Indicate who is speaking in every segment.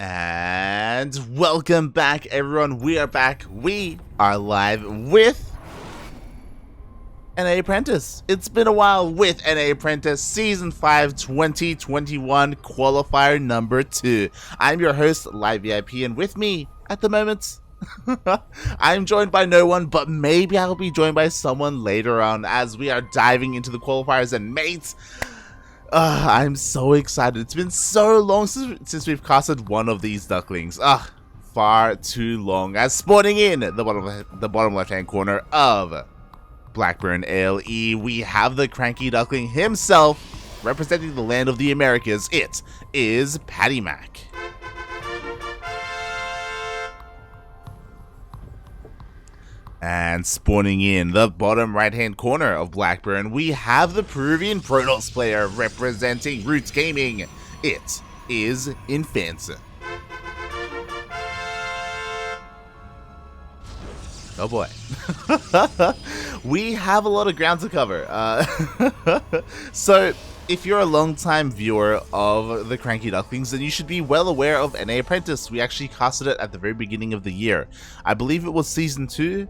Speaker 1: And welcome back, everyone. We are back. We are live with NA Apprentice. It's been a while with NA Apprentice Season 5 2021 Qualifier number 2. I'm your host, Live VIP, and with me at the moment, I'm joined by no one, but maybe I'll be joined by someone later on as we are diving into the qualifiers. And mates, I'm so excited. It's been so long since we've casted one of these ducklings. Far too long. As spawning in the bottom left-hand corner of Blackburn ALE, we have the CranKy duckling himself, representing the land of the Americas. It is PattyMac. And spawning in the bottom right-hand corner of Blackburn, we have the Peruvian Protoss player representing Roots Gaming. It is INFANSON. Oh boy. We have a lot of ground to cover. So, if you're a long-time viewer of the CranKy Ducklings, then you should be well aware of NA Apprentice. We actually casted it at the very beginning of the year. I believe it was Season 2,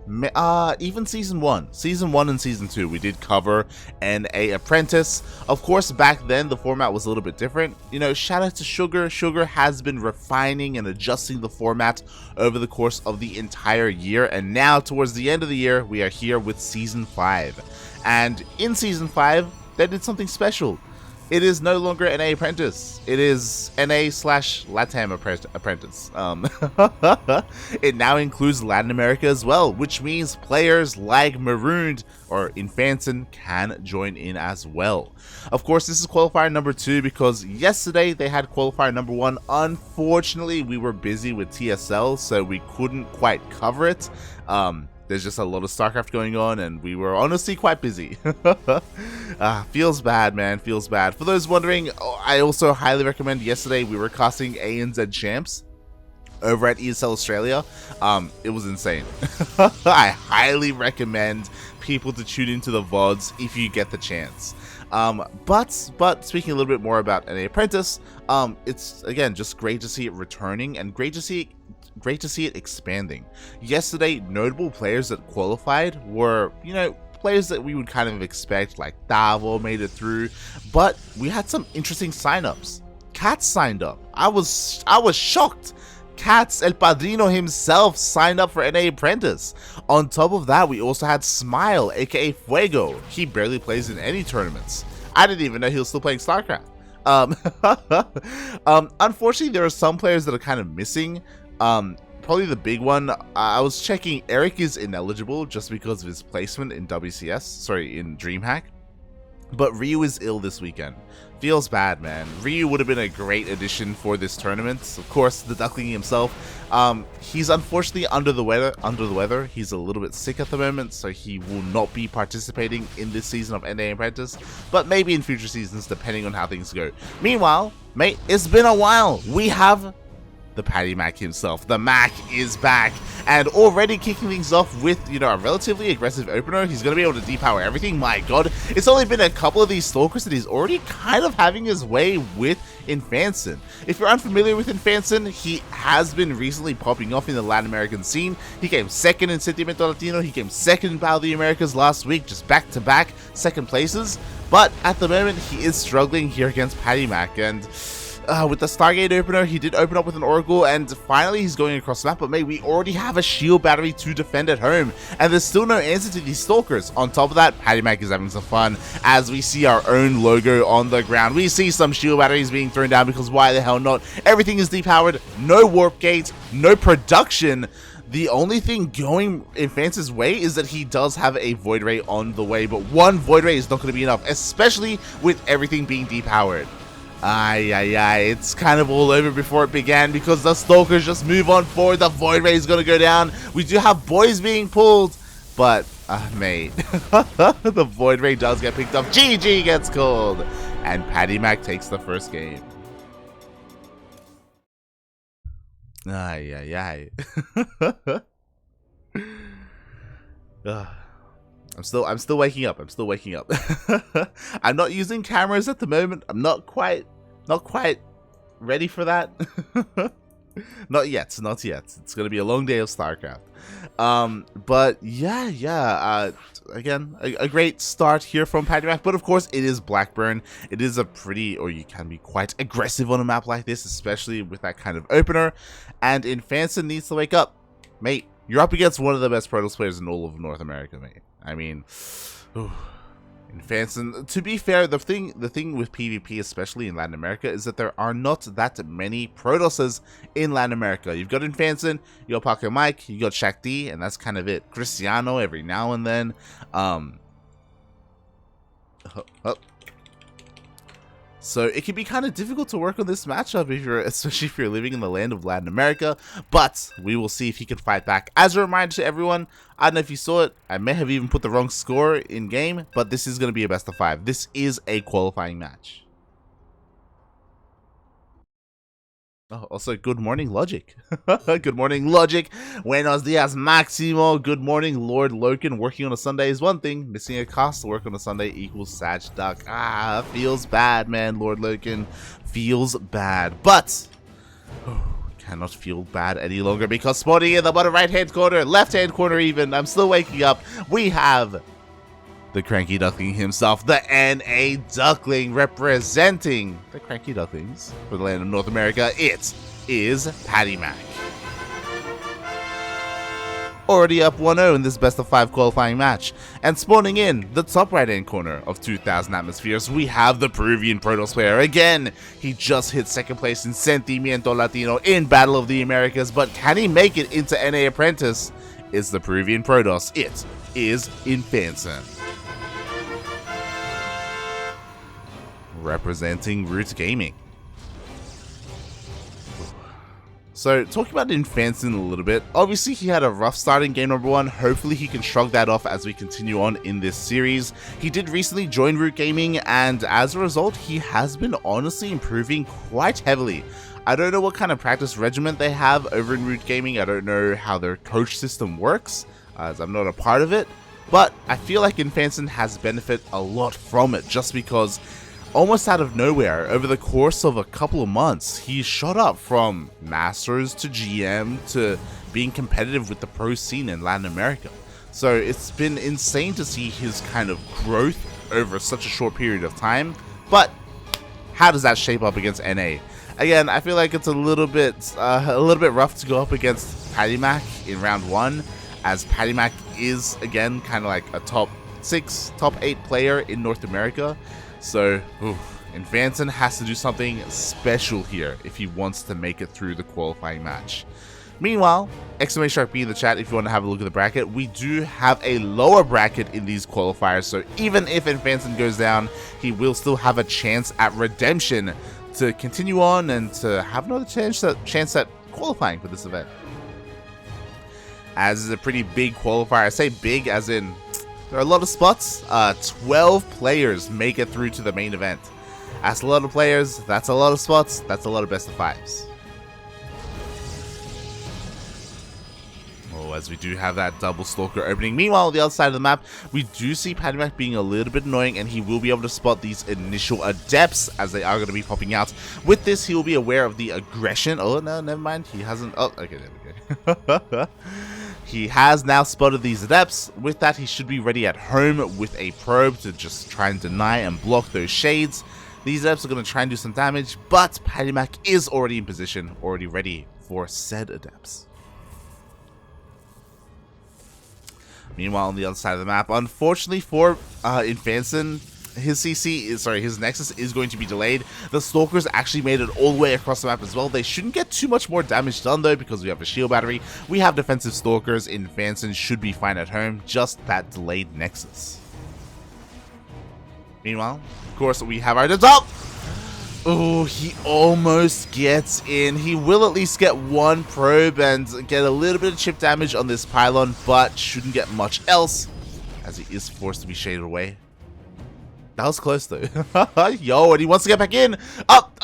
Speaker 1: even Season 1. Season 1 and Season 2, we did cover NA Apprentice. Of course, back then, the format was a little bit different. You know, shout out to Sugar. Sugar has been refining and adjusting the format over the course of the entire year. And now, towards the end of the year, we are here with Season 5. And in Season 5, they did something special. It is no longer NA Apprentice. It is NA/LATAM Apprentice. It now includes Latin America as well, which means players like Marooned or INFANSON can join in as well. Of course, this is qualifier number 2 because yesterday they had qualifier number 1. Unfortunately, we were busy with TSL, so we couldn't quite cover it. There's just a lot of StarCraft going on, and we were honestly quite busy. Feels bad, man. Feels bad. For those wondering, I also highly recommend yesterday we were casting ANZ Champs over at ESL Australia. It was insane. I highly recommend people to tune into the VODs if you get the chance. But speaking a little bit more about NA Apprentice, it's again just great to see it returning and great to see it expanding. Yesterday, notable players that qualified were, you know, players that we would kind of expect, like Davo made it through, but we had some interesting signups. Cats signed up. I was shocked. Cats, El Padrino himself, signed up for NA Apprentice. On top of that, we also had Smile, aka Fuego. He barely plays in any tournaments. I didn't even know he was still playing StarCraft. Unfortunately, there are some players that are kind of missing. Probably the big one, I was checking, Eric is ineligible just because of his placement in in DreamHack. But Ryu is ill this weekend. Feels bad, man. Ryu would have been a great addition for this tournament. Of course, the duckling himself, he's unfortunately under the weather. He's a little bit sick at the moment, so he will not be participating in this season of NA Apprentice, but maybe in future seasons, depending on how things go. Meanwhile, mate, it's been a while. We have the PattyMac himself. The Mac is back and already kicking things off with, you know, a relatively aggressive opener. He's going to be able to depower everything. My god, it's only been a couple of these stalkers that he's already kind of having his way with INFANSON. If you're unfamiliar with INFANSON, he has been recently popping off in the Latin American scene. He came second in Sentimiento Latino. He came second in Battle of the Americas last week, just back-to-back second places. But at the moment, he is struggling here against PattyMac, and with the Stargate opener, he did open up with an Oracle, and finally he's going across the map, but mate, we already have a shield battery to defend at home, and there's still no answer to these stalkers. On top of that, PattyMac is having some fun as we see our own logo on the ground. We see some shield batteries being thrown down because why the hell not? Everything is depowered, no warp gates, no production. The only thing going INFANSON's way is that he does have a Void Ray on the way, but one Void Ray is not going to be enough, especially with everything being depowered. It's kind of all over before it began because the stalkers just move on forward. The Void Ray is going to go down. We do have boys being pulled, but mate, the Void Ray does get picked up. GG gets called, and PattyMac takes the first game. I'm still waking up. I'm not using cameras at the moment. I'm not quite ready for that. Not yet, not yet. It's gonna be a long day of StarCraft. But yeah. Again, a great start here from PattyMac, but of course it is Blackburn. It is a pretty, or you can be quite aggressive on a map like this, especially with that kind of opener. And INFANSON needs to wake up, mate. You're up against one of the best Protoss players in all of North America, mate. I mean, INFANSON. To be fair, the thing with PvP, especially in Latin America, is that there are not that many Protosses in Latin America. You've got INFANSON, you got PattyMac, you got Shakti, and that's kind of it. Cristiano every now and then. So it can be kind of difficult to work on this matchup especially if you're living in the land of Latin America, but we will see if he can fight back. As a reminder to everyone, I don't know if you saw it, I may have even put the wrong score in game, but this is going to be a best of 5. This is a qualifying match. Oh, also, good morning, Logic. Good morning, Logic. Buenos dias, Maximo. Good morning, Lord Loken. Working on a Sunday is one thing. Missing a cast to work on a Sunday equals Sag Duck. Ah, feels bad, man, Lord Loken. Feels bad. But, cannot feel bad any longer because spawning in the bottom right-hand corner, left-hand corner even, I'm still waking up, we have the CranKy Duckling himself, the NA Duckling, representing the CranKy Ducklings for the land of North America. It is PattyMac. Already up 1-0 in this best of 5 qualifying match. And spawning in the top right hand corner of 2,000 atmospheres, we have the Peruvian Protoss player. Again, he just hit second place in Sentimiento Latino in Battle of the Americas, but can he make it into NA Apprentice? It's the Peruvian Protoss. It is INFANSON. Representing Root Gaming. So, talking about INFANSON a little bit, obviously he had a rough start in game number 1, hopefully he can shrug that off as we continue on in this series. He did recently join Root Gaming, and as a result, he has been honestly improving quite heavily. I don't know what kind of practice regimen they have over in Root Gaming, I don't know how their coach system works, as I'm not a part of it, but I feel like INFANSON has benefited a lot from it, just because almost out of nowhere, over the course of a couple of months, he shot up from Masters to GM to being competitive with the pro scene in Latin America. So it's been insane to see his kind of growth over such a short period of time, but how does that shape up against NA? Again, I feel like it's a little bit rough to go up against PattyMac in round 1, as PattyMac is, again, kind of like a top 6, top 8 player in North America. So, INFANSON has to do something special here if he wants to make it through the qualifying match. Meanwhile, !B in the chat if you want to have a look at the bracket. We do have a lower bracket in these qualifiers, so even if INFANSON goes down, he will still have a chance at redemption to continue on and to have another chance at qualifying for this event. As is a pretty big qualifier. I say big as in there are a lot of spots. 12 players make it through to the main event. That's a lot of players, that's a lot of spots, that's a lot of best of 5s. Oh, as we do have that double stalker opening. Meanwhile, on the other side of the map, we do see PattyMac being a little bit annoying, and he will be able to spot these initial adepts as they are going to be popping out. With this, he will be aware of the aggression. Oh, no, never mind. He hasn't. Oh, okay, there we go. He has now spotted these adepts. With that, he should be ready at home with a probe to just try and deny and block those shades. These adepts are going to try and do some damage, but PattyMac is already in position, already ready for said adepts. Meanwhile, on the other side of the map, unfortunately for INFANSON, his Nexus is going to be delayed. The Stalkers actually made it all the way across the map as well. They shouldn't get too much more damage done though, because we have a shield battery. We have defensive Stalkers. INFANSON should be fine at home. Just that delayed Nexus. Meanwhile, of course, we have our top. Oh, he almost gets in. He will at least get one probe and get a little bit of chip damage on this pylon, but shouldn't get much else, as he is forced to be shaded away. That was close though. Yo, and he wants to get back in. Up.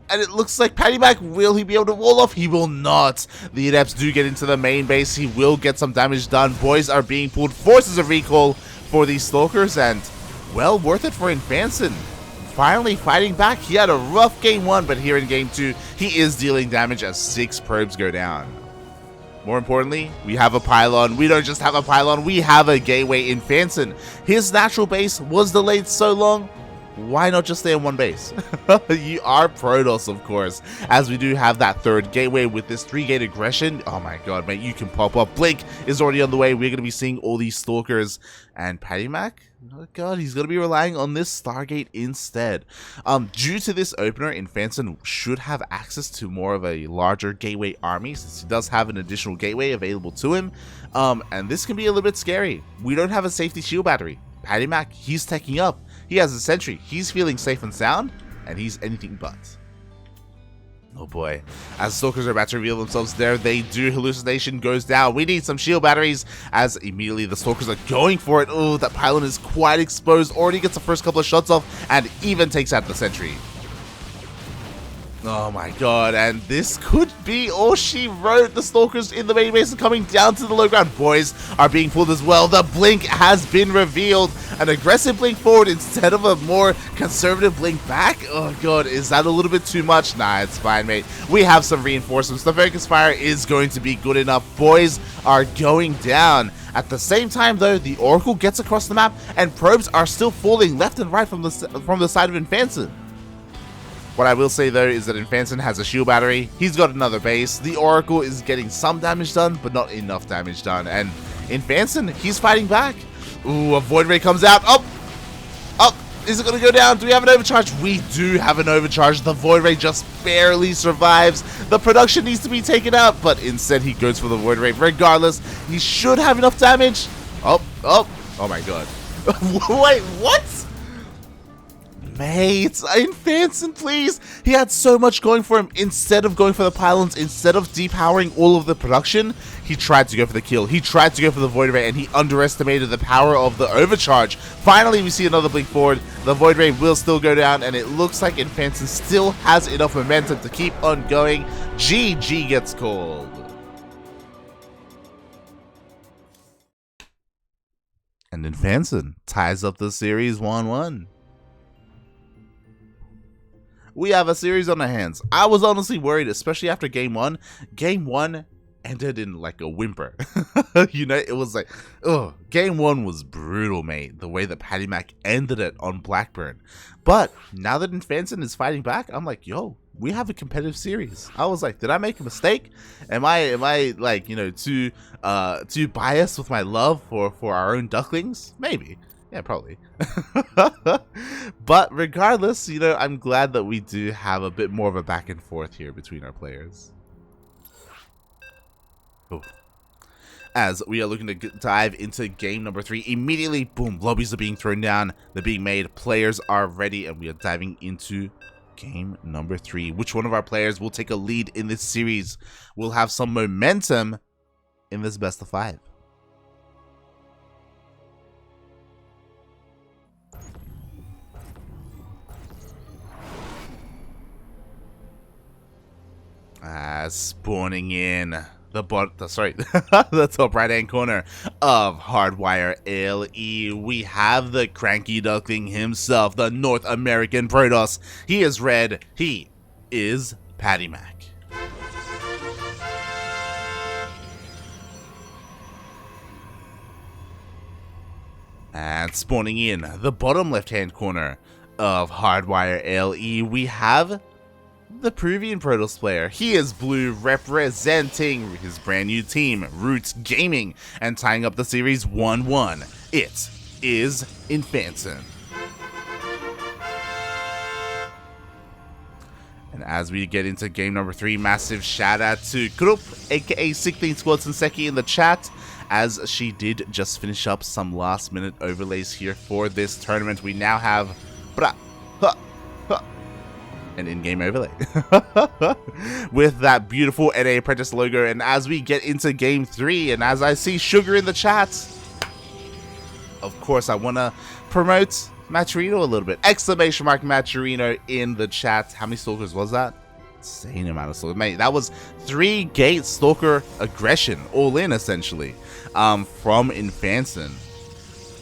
Speaker 1: And it looks like PattyMac, will he be able to wall off? He will not. The adepts do get into the main base. He will get some damage done. Boys are being pulled. Forces a recall for these Stalkers, and well, worth it for INFANSON. finally fighting back. He had a rough game 1, but here in game 2, he is dealing damage as 6 probes go down. More importantly, we have a pylon. We don't just have a pylon, we have a gateway INFANSON. His natural base was delayed so long, why not just stay in one base? You are Protoss, of course, as we do have that third gateway with this 3-gate aggression. Oh my god, mate, you can pop up. Blink is already on the way. We're going to be seeing all these Stalkers. And PattyMac, oh god, he's going to be relying on this Stargate instead. Due to this opener, INFANSON should have access to more of a larger gateway army, since he does have an additional gateway available to him. And this can be a little bit scary. We don't have a safety shield battery. PattyMac, he's taking up. He has a sentry. He's feeling safe and sound, and he's anything but. Oh boy. As Stalkers are about to reveal themselves there, they do. Hallucination goes down. We need some shield batteries, as immediately the Stalkers are going for it. Oh, that pylon is quite exposed. Already gets the first couple of shots off, and even takes out the sentry. Oh my god, and this could be all she wrote. The Stalkers in the main base are coming down to the low ground. Boys are being pulled as well. The blink has been revealed. An aggressive blink forward instead of a more conservative blink back. Oh god, is that a little bit too much? Nah, it's fine, mate. We have some reinforcements. The focus fire is going to be good enough. Boys are going down. At the same time, though, the Oracle gets across the map, and probes are still falling left and right from the side of INFANSON. What I will say, though, is that INFANSON has a shield battery. He's got another base. The Oracle is getting some damage done, but not enough damage done. And INFANSON, he's fighting back. Ooh, a Void Ray comes out. Oh! Oh! Is it going to go down? Do we have an overcharge? We do have an overcharge. The Void Ray just barely survives. The production needs to be taken out, but instead he goes for the Void Ray. Regardless, he should have enough damage. Oh! Oh! Oh my god. Wait, what? Mate, INFANSON, please. He had so much going for him. Instead of going for the pylons, instead of depowering all of the production, he tried to go for the kill. He tried to go for the Void Ray, and he underestimated the power of the overcharge. Finally, we see another blink forward. The Void Ray will still go down, and it looks like INFANSON still has enough momentum to keep on going. GG gets called. And INFANSON ties up the series 1-1. We have a series on our hands. I was honestly worried, especially after game 1. Game 1 ended in like a whimper. You know, it was like, oh, game 1 was brutal, mate. The way that PattyMac ended it on Blackburn. But now that INFANSON is fighting back, I'm like, yo, we have a competitive series. I was like, did I make a mistake? Am I like, you know, too biased with my love for our own Ducklings? Maybe. Yeah, probably. But regardless, you know, I'm glad that we do have a bit more of a back and forth here between our players. Oh. As we are looking to dive into game number 3, immediately, boom, lobbies are being thrown down, they're being made, players are ready, and we are diving into game number 3. Which one of our players will take a lead in this series? We'll have some momentum in this best of 5. Spawning in the the top right hand corner of Hardwire LE, we have the CranKy Duckling himself, the North American Protoss. He is red. He is PattyMac. And spawning in the bottom left hand corner of Hardwire LE, we have the Peruvian Protoss player. He is blue, representing his brand new team, Roots Gaming, and tying up the series 1-1. It is INFANSON. And as we get into game number 3, massive shout out to Krupp, aka Sickling Squad Senseki in the chat, as she did just finish up some last minute overlays here for this tournament. We now have an in-game overlay with that beautiful NA Apprentice logo. And as we get into game 3, and as I see Sugar in the chat, of course I want to promote Maturino a little bit. Exclamation mark Maturino in the chat. How many Stalkers was that? Insane amount of Stalkers, mate. That was 3-gate Stalker aggression, all in essentially, from INFANSON.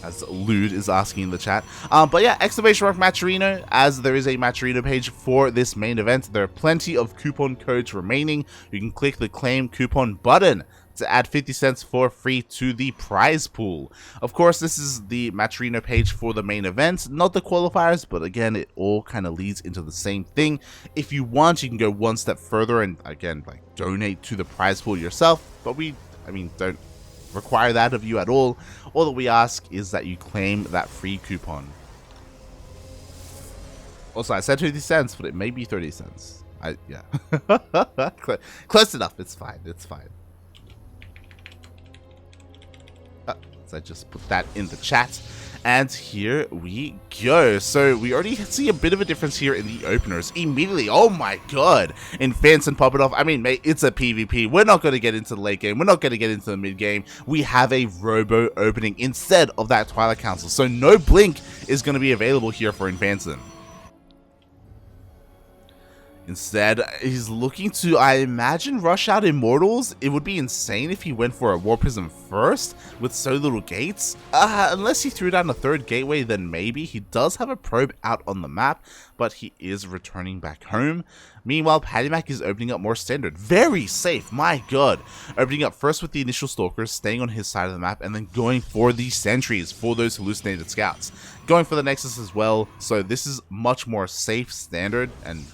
Speaker 1: as Lude is asking in the chat. But yeah, exclamation mark Matcherino, as there is a Matcherino page for this main event. There are plenty of coupon codes remaining. You can click the claim coupon button to add 50 cents for free to the prize pool. Of course, this is the Matcherino page for the main event, not the qualifiers, but again, it all kind of leads into the same thing. If you want, you can go one step further and again, like, donate to the prize pool yourself, but don't require that of you at all. All that we ask is that you claim that free coupon. Also, I said 50 cents, but it may be 30 cents. Yeah. Close enough. It's fine. It's fine. So I just put that in the chat. And here we go. So we already see a bit of a difference here in the openers. Immediately, oh my god, INFANSON pop it off. I mean, mate, it's a PvP. We're not going to get into the late game. We're not going to get into the mid game. We have a Robo opening instead of that Twilight Council. So no Blink is going to be available here for INFANSON. Instead, he's looking to, I imagine, rush out Immortals. It would be insane if he went for a War Prism first with so little gates. Unless he threw down a third gateway, then maybe. He does have a probe out on the map, but he is returning back home. Meanwhile, PattyMac is opening up more standard. Very safe, my god. Opening up first with the initial Stalkers, staying on his side of the map, and then going for the Sentries for those hallucinated scouts. Going for the Nexus as well, so this is much more safe, standard, and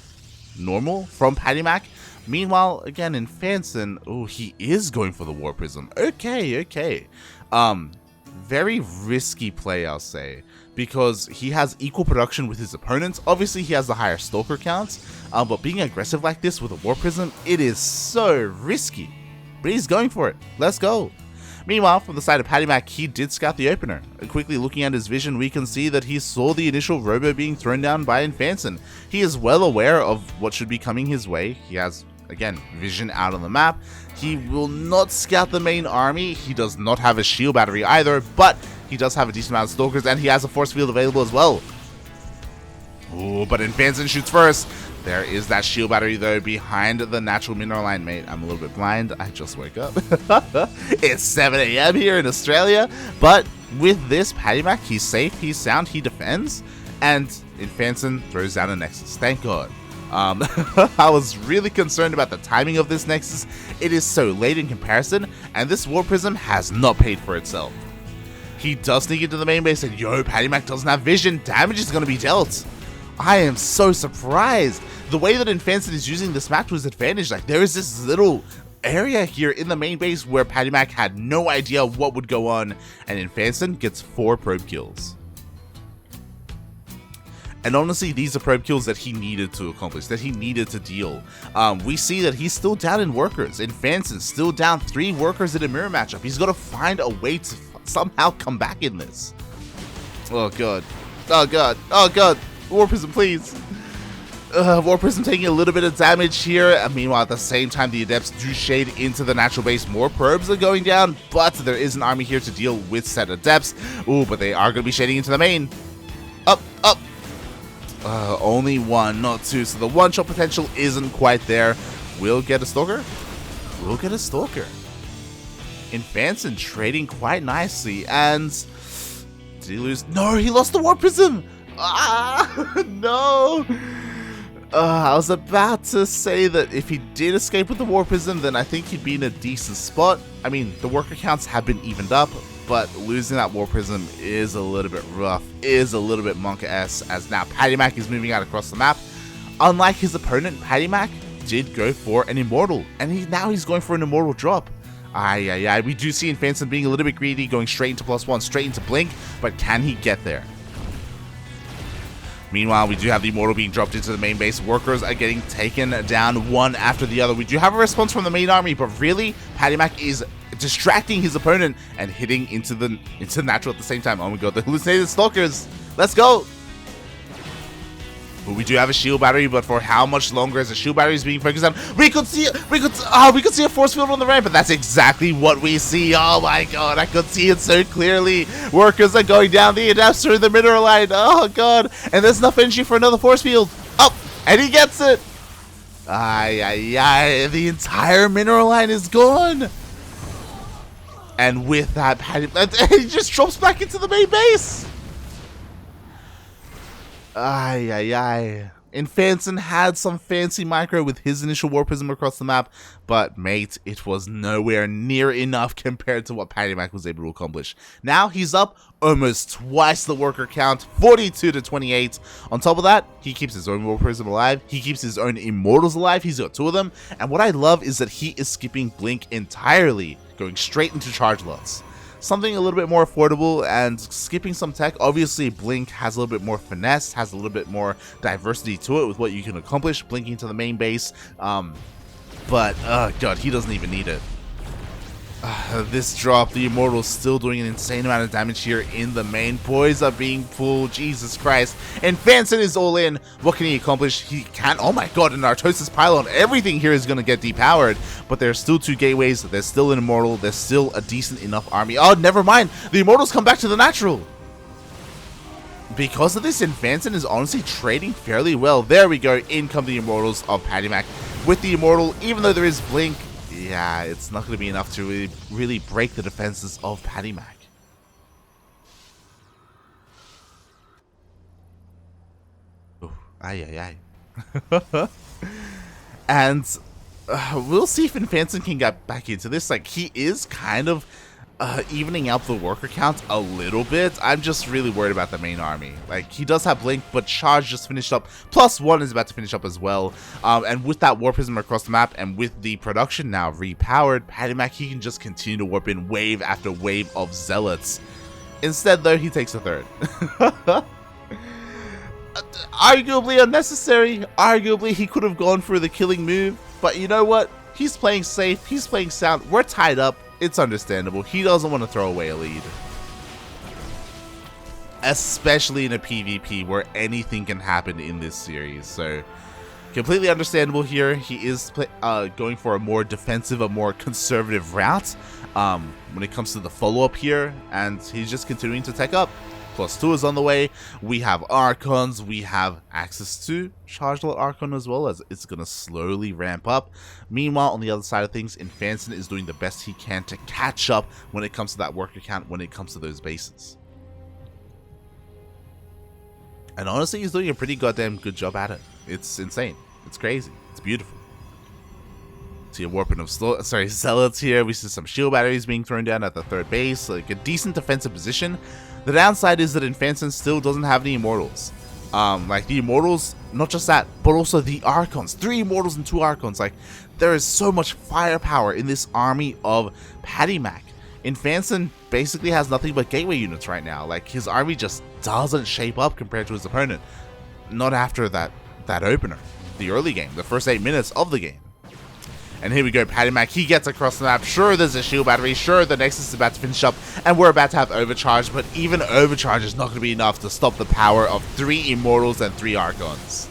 Speaker 1: normal from PattyMac. Meanwhile, again, INFANSON, oh, he is going for the War Prism. Okay. Very risky play, I'll say, because he has equal production with his opponents. Obviously, he has the higher Stalker counts, but being aggressive like this with a War Prism, it is so risky. But he's going for it. Let's go. Meanwhile, from the side of PattyMac, he did scout the opener. Quickly looking at his vision, we can see that he saw the initial Robo being thrown down by INFANSON. He is well aware of what should be coming his way. He has, again, vision out on the map. He will not scout the main army. He does not have a shield battery either, but he does have a decent amount of Stalkers, and he has a force field available as well. Ooh, but INFANSON shoots first. There is that shield battery, though, behind the natural mineral line. Mate, I'm a little bit blind. I just woke up. It's 7 AM here in Australia. But with this, PattyMac, he's safe, he's sound, he defends. And INFANSON throws down a Nexus. Thank God. I was really concerned about the timing of this Nexus. It is so late in comparison, and this War Prism has not paid for itself. He does sneak into the main base, and yo, PattyMac doesn't have vision. Damage is going to be dealt. I am so surprised. The way that INFANSON is using this map to his advantage, like, there is this little area here in the main base where PattyMac had no idea what would go on, and INFANSON gets 4 probe kills. And honestly, these are probe kills that he needed to accomplish, that he needed to deal. We see that he's still down in workers. INFANSON's still down 3 workers in a mirror matchup. He's got to find a way to somehow come back in this. Oh god. Oh god. Oh god. War Prism, please. War Prism taking a little bit of damage here. Meanwhile, at the same time, the Adepts do shade into the natural base. More probes are going down, but there is an army here to deal with said Adepts. Ooh, but they are going to be shading into the main. Up. Only 1, not 2, so the one-shot potential isn't quite there. We'll get a Stalker. We'll get a Stalker. INFANSON trading quite nicely, and did he lose? No, he lost the War Prism. No. I was about to say that if he did escape with the War Prism, then I think he'd be in a decent spot. I mean, the worker counts have been evened up, but losing that War Prism is a little bit rough, is a little bit Monka-esque, as now PattyMac is moving out across the map. Unlike his opponent, PattyMac did go for an Immortal, and now he's going for an Immortal drop. We do see INFANSON being a little bit greedy, going straight into +1, straight into Blink, but can he get there? Meanwhile, we do have the Immortal being dropped into the main base. Workers are getting taken down one after the other. We do have a response from the main army, but really, PattyMac is distracting his opponent and hitting into the natural at the same time. Oh my god, the hallucinated Stalkers. Let's go. But we do have a shield battery, but for how much longer as the shield battery is being focused on? We could see a force field on the ramp, but that's exactly what we see. Oh my god, I could see it so clearly. Workers are going down, the Adepts through the mineral line. Oh god, and there's enough energy for another force field. Up, and he gets it. The entire mineral line is gone. And with that, he just drops back into the main base. Ay, ay, ay. INFANSON had some fancy micro with his initial War Prism across the map, but mate, it was nowhere near enough compared to what PattyMac was able to accomplish. Now he's up almost twice the worker count, 42 to 28. On top of that, he keeps his own War Prism alive, he keeps his own Immortals alive, he's got 2 of them, and what I love is that he is skipping Blink entirely, going straight into charge lots. Something a little bit more affordable and skipping some tech. Obviously, Blink has a little bit more finesse, has a little bit more diversity to it with what you can accomplish, blinking to the main base. But, god, he doesn't even need it. This drop, the Immortal's still doing an insane amount of damage here in the main. Boys are being pulled, Jesus Christ. And INFANSON is all in. What can he accomplish? He can't, oh my god, an Artosis Pylon. Everything here is going to get depowered. But there's still 2 gateways, there's still an Immortal, there's still a decent enough army. Oh, never mind, the Immortals come back to the natural. Because of this, INFANSON is honestly trading fairly well. There we go, in come the Immortals of PattyMac. With the Immortal, even though there is Blink, yeah, it's not going to be enough to really break the defenses of PattyMac. Oh, ay, ay, ay. And we'll see if INFANSON can get back into this. Like, he is kind of evening out the worker count a little bit. I'm just really worried about the main army. Like, he does have Blink, but Charge just finished up. +1 is about to finish up as well. And with that War Prism across the map, and with the production now repowered, PattyMac, he can just continue to warp in wave after wave of Zealots. Instead, though, he takes a 3rd. Arguably unnecessary. Arguably, he could have gone for the killing move. But you know what? He's playing safe. He's playing sound. We're tied up. It's understandable. He doesn't want to throw away a lead. Especially in a PvP where anything can happen in this series. So, completely understandable here. He is going for a more defensive, a more conservative route when it comes to the follow-up here. And he's just continuing to tech up. +2 is on the way. We have Archons. We have access to Charged Archon as well, as it's going to slowly ramp up. Meanwhile, on the other side of things, INFANSON is doing the best he can to catch up when it comes to that worker count, when it comes to those bases. And honestly, he's doing a pretty goddamn good job at it. It's insane. It's crazy. It's beautiful. See a warping of Zealots here. We see some shield batteries being thrown down at the 3rd base. Like, a decent defensive position. The downside is that INFANSON still doesn't have any Immortals. Like, the Immortals, not just that, but also the Archons. 3 Immortals and 2 Archons. Like, there is so much firepower in this army of PattyMac. INFANSON basically has nothing but gateway units right now. Like, his army just doesn't shape up compared to his opponent. Not after that opener, the early game, the first 8 minutes of the game. And here we go, PattyMac, he gets across the map. Sure, there's a shield battery. Sure, the Nexus is about to finish up. And we're about to have Overcharge. But even Overcharge is not going to be enough to stop the power of 3 Immortals and 3 Archons.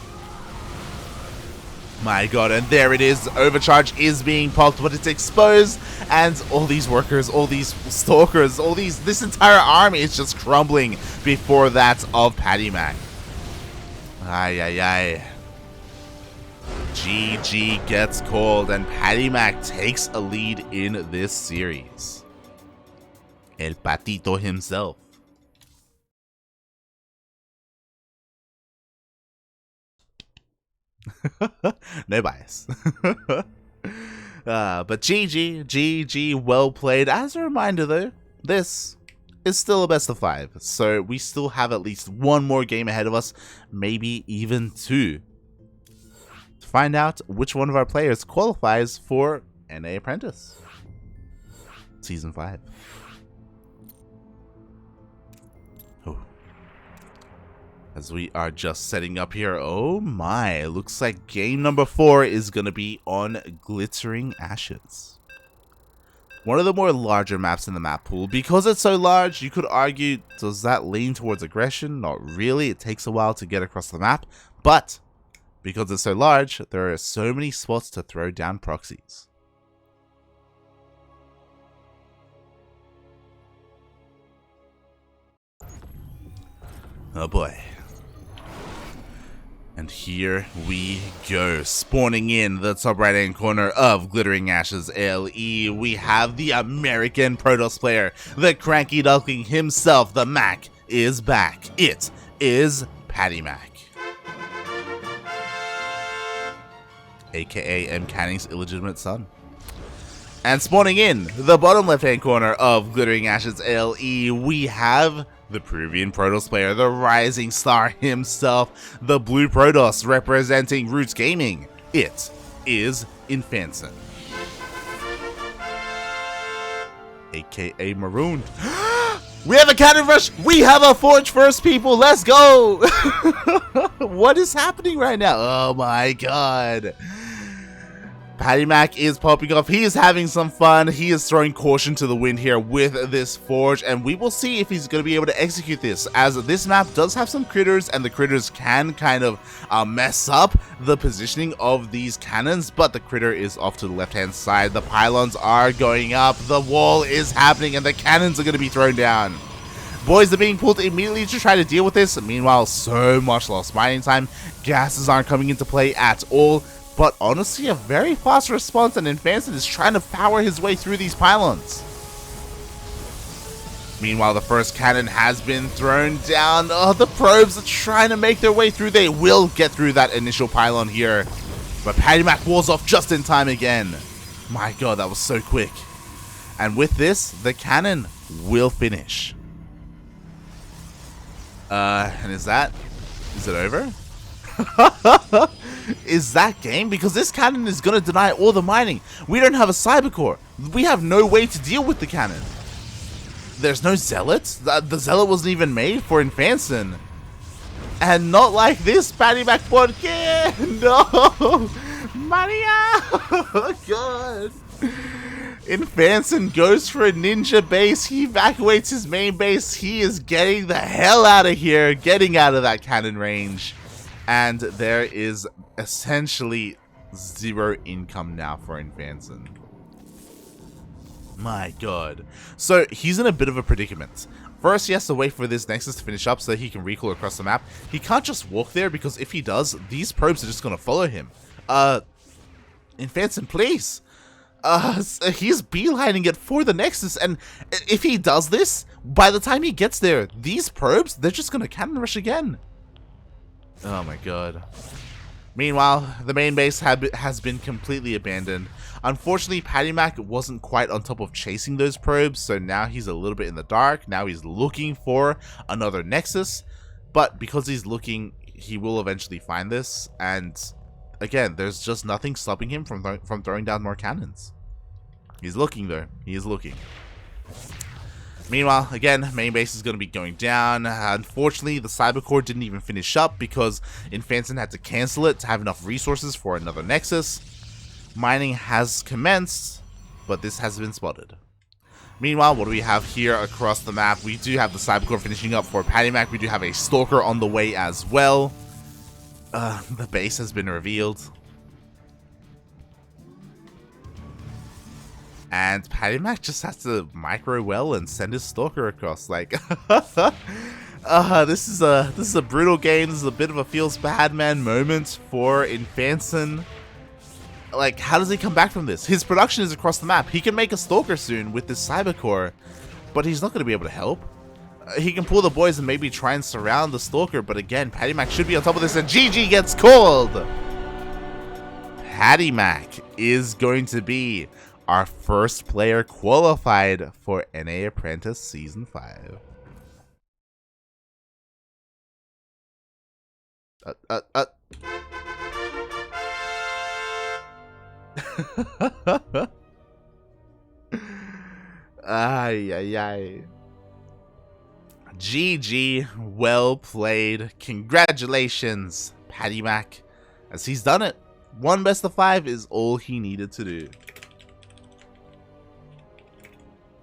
Speaker 1: My god, and there it is. Overcharge is being popped, but it's exposed. And all these workers, all these stalkers, this entire army is just crumbling before that of PattyMac. Ay, ay, ay. GG gets called, and PattyMac takes a lead in this series. El Patito himself. No bias. But GG, well played. As a reminder though, this is still a best of 5, so we still have at least 1 more game ahead of us, maybe even 2. Find out which one of our players qualifies for NA Apprentice Season 5. Oh. As we are just setting up here, oh my, looks like game number 4 is going to be on Glittering Ashes. One of the more larger maps in the map pool. Because it's so large, you could argue, does that lean towards aggression? Not really, it takes a while to get across the map, but because it's so large, there are so many spots to throw down proxies. Oh boy. And here we go, spawning in the top right hand corner of Glittering Ashes LE, we have the American Protoss player, the CranKy Duckling himself. The Mac is back. It is PattyMac, aka M. Canning's illegitimate son. And spawning in the bottom left hand corner of Glittering Ashes LE, we have the Peruvian Protoss player, the rising star himself, the Blue Protoss representing Roots Gaming. It is INFANSON, aka Marooned. We have a cannon rush! We have a Forge first, people! Let's go! What is happening right now? Oh my god. PattyMac is popping off. He is having some fun. He is throwing caution to the wind here with this Forge, and we will see if he's going to be able to execute this, as this map does have some critters, and the critters can kind of mess up the positioning of these cannons, but the critter is off to the left-hand side. The pylons are going up, the wall is happening, and the cannons are going to be thrown down. Boys are being pulled immediately to try to deal with this. Meanwhile, so much lost mining time. Gases aren't coming into play at all. But honestly, a very fast response, and INFANSON is trying to power his way through these pylons. Meanwhile, the first cannon has been thrown down. Oh, the probes are trying to make their way through. They will get through that initial pylon here. But PattyMac walls off just in time again. My god, that was so quick. And with this, the cannon will finish. And is it over? Is that game? Because this cannon is going to deny all the mining. We don't have a cyber core. We have no way to deal with the cannon. There's no zealots. The zealot wasn't even made for INFANSON. And not like this, PattyMac podcast. No, Maria. Oh god. INFANSON goes for a ninja base. He evacuates his main base. He is getting the hell out of here, getting out of that cannon range. And there is essentially zero income now for INFANSON. My god. So he's in a bit of a predicament. First, he has to wait for this Nexus to finish up so that he can recall across the map. He can't just walk there, because if he does, these probes are just going to follow him. INFANSON, please. He's beelining it for the Nexus, and if he does this, by the time he gets there, these probes, they're just going to cannon rush again. Oh my god. Meanwhile, the main base has been completely abandoned. Unfortunately, PattyMac wasn't quite on top of chasing those probes, so now he's a little bit in the dark. Now he's looking for another Nexus, but because he's looking, he will eventually find this, and again, there's just nothing stopping him from throwing down more cannons. He's looking though. He is looking. Meanwhile, again, main base is going to be going down. Unfortunately, the cyber core didn't even finish up because INFANSON had to cancel it to have enough resources for another Nexus. Mining has commenced, but this has been spotted. Meanwhile, what do we have here across the map? We do have the cyber core finishing up for PattyMac. We do have a stalker on the way as well. The base has been revealed. And PattyMac just has to micro well and send his stalker across. Like, this is a brutal game. This is a bit of a feels bad man moment for INFANSON. Like, how does he come back from this? His production is across the map. He can make a stalker soon with this cyber core, but he's not going to be able to help. He can pull the boys and maybe try and surround the stalker, but again, PattyMac should be on top of this, and GG gets called. PattyMac is going to be our first player qualified for NA Apprentice Season 5. Ay, ay, ay. GG, well played. Congratulations, PattyMac, as he's done it. One best of 5 is all he needed to do.